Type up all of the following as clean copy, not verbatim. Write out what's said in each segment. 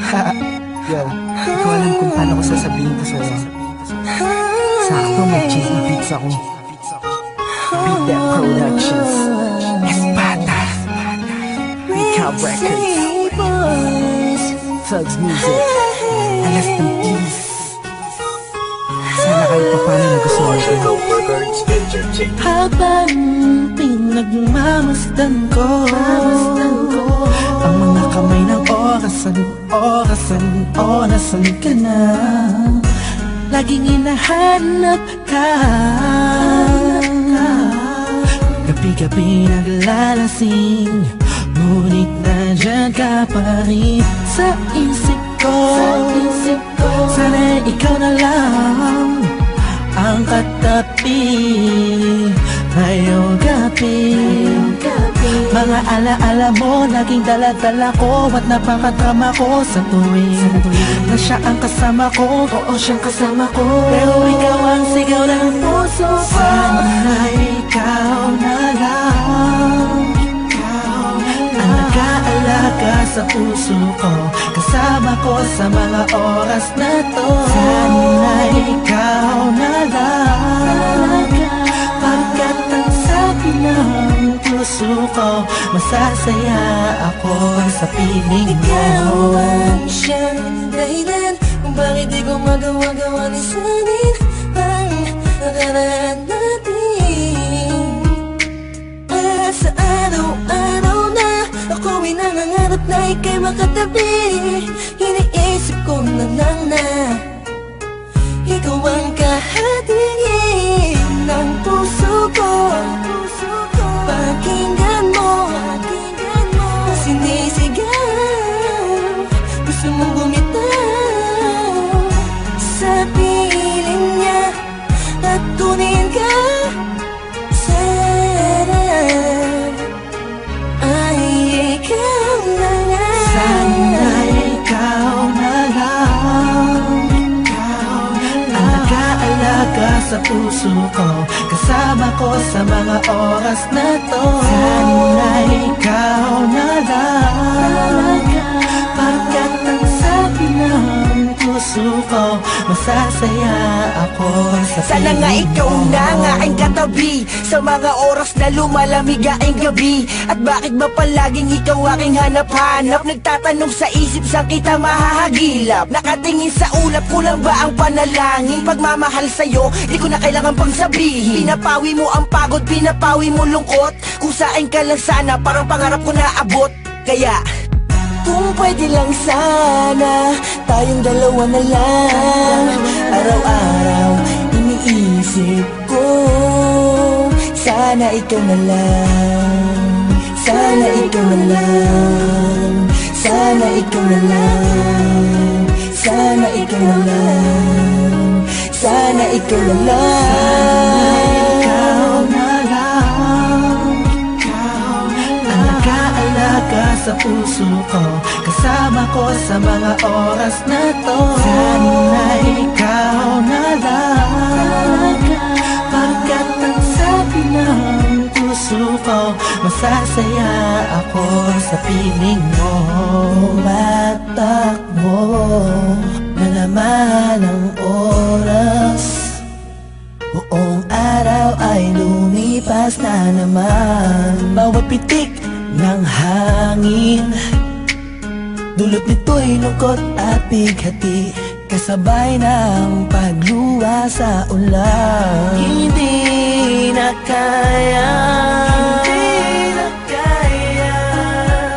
Yo, di ko alam kung paano ko sasabihin to sa'yo. Sakto may cheesy beats ako. Beat That Productions, Espada, Recap Records, Thugs Music, Alas ng Peace. Sana kahit paano nagustuhan ko. Habang pinagmamasdan ko ang mga kamay ng orasan ka na. Laging hinahanap ka, gabi-gabi naglalasing, ngunit nandyan ka pa rin sa isip ko. Sana ikaw na lang ang katabi ngayong gabi. Mga alaala mo laging dala-dala ko, at napakatrama ko sa tuwing na siya ang kasama ko. Oo, siyang kasama ko, pero ikaw ang sigaw ng puso ko. Sana ikaw na lang ang nag-aalaga sa puso ko, kasama ko sa mga oras na to. Sana ikaw na lang, pagkat ang sabi ng puso ko, masasaya ako sa piling mo. Ikaw ang siyang dahilan kung bakit di ko magawa-gawa ni sanin ang nakaraan natin. At sa araw-araw na ako'y nangangarap na ika'y makatabi, iniisip ko na lang na ikaw ang kahatiin ng puso ko. Pakinggan mo ang sinisigaw, gusto mong bumitaw sa piling niya at kunin ka. Sana ay ikaw na lang. Sana ikaw na lang ang nag-aalaga sa puso ko, kasama ko sa mga oras na to. Sana ikaw na lang, pagkat ang sabi ng puso ko, masasaya ako sa piling mo. Sana nga ikaw na nga ang katabi sa mga oras na lumalamig ang gabi. At bakit ba palaging ikaw aking hanap-hanap? Nagtatanong sa isip, saan kita mahahagilap? Nakatingin sa ulap, kulang ba ang panalangin? Pagmamahal sa'yo, di ko na kailangan pang sabihin. Pinapawi mo ang pagod, pinapawi mo lungkot. Kung saan ka lang sana, parang pangarap ko na abot. Kaya kung pwede lang sana, tayong dalawa na lang. Araw-araw iniisip ko, sana ikaw na lang. Sana ikaw na lang. Sana ikaw na lang. Sana ikaw na lang. Sana ikaw na lang. Ikaw na lang ang nag-aalaga sa puso ko, kasama ko sa mga oras na to. Sana ikaw na lang, pagkat ang sabi ng puso ko, masasaya ako sa piling mo. Tumatakbo na naman ang oras, buong araw ay lumipas na naman. Bawat pitik ng hangin, dulot nito'y lungkot at bighati, kasabay ng pagluwa sa ulan. Hindi na kaya,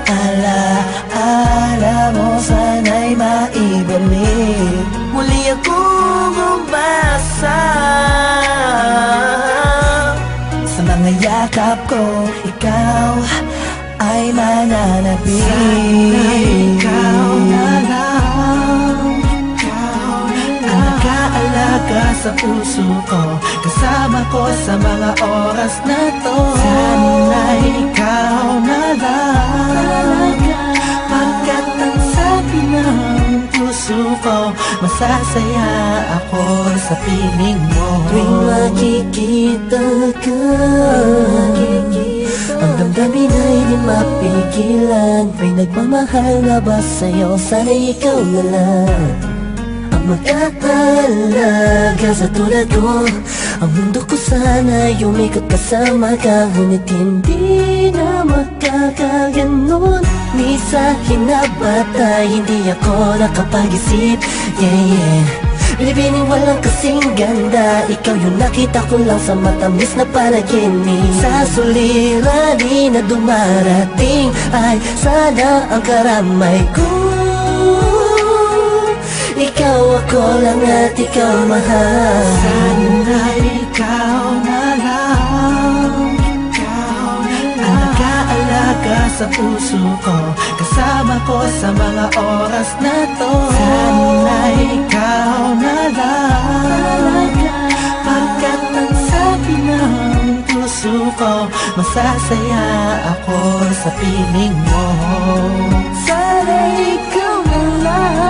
ala-ala mo sana'y maibalik. Muli akong umasa sa mga yakap ko, ikaw ay mananatili. Sana ikaw na lang ang nag-aalaga sa puso ko, kasama ko sa mga oras na to. Sana ikaw na lang, pagkat ang sabi ng puso ko, masasaya ako sa piling mo. Tuwing makikita ka, ang damdamin ay di mapigilan. May nagmamahal na ba sa'yo? Sana'y ikaw na lang ang mag-aalaga sa tulad ko. Ang mundo ko sana'y umikot kasama ka, ngunit hindi na magkakaganon. Ni sa kinabatay, hindi ako nakapag-isip. Yeah. Binibining walang kasing ganda, ikaw yung nakita ko lang sa matamis na panaginip. Sa suliranin na dumarating ay sana ang karamay ko. Ikaw ako lang at ikaw mahal. Sana ikaw na lang ang nag-aalaga sa puso ko, kasama ko sa mga oras na to. Sana ikaw na lang, pagkat ang sabi ng puso ko, masasaya ako sa piling mo. Sana ikaw na lang.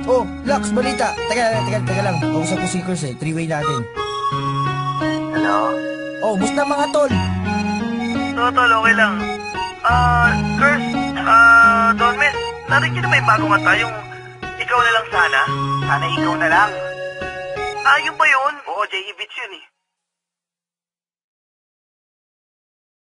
Oh, Lux, balita. Teka lang. Kausap ko si Kers eh. Three-way natin. Hello? Oh, musta mga tol? Tol, okay lang. Kers, Don Mes, narinig na may bagong kanta yung Ikaw na lang sana? Sana ikaw na lang. Yung ba yun? Oo, J.E. Beats yun eh.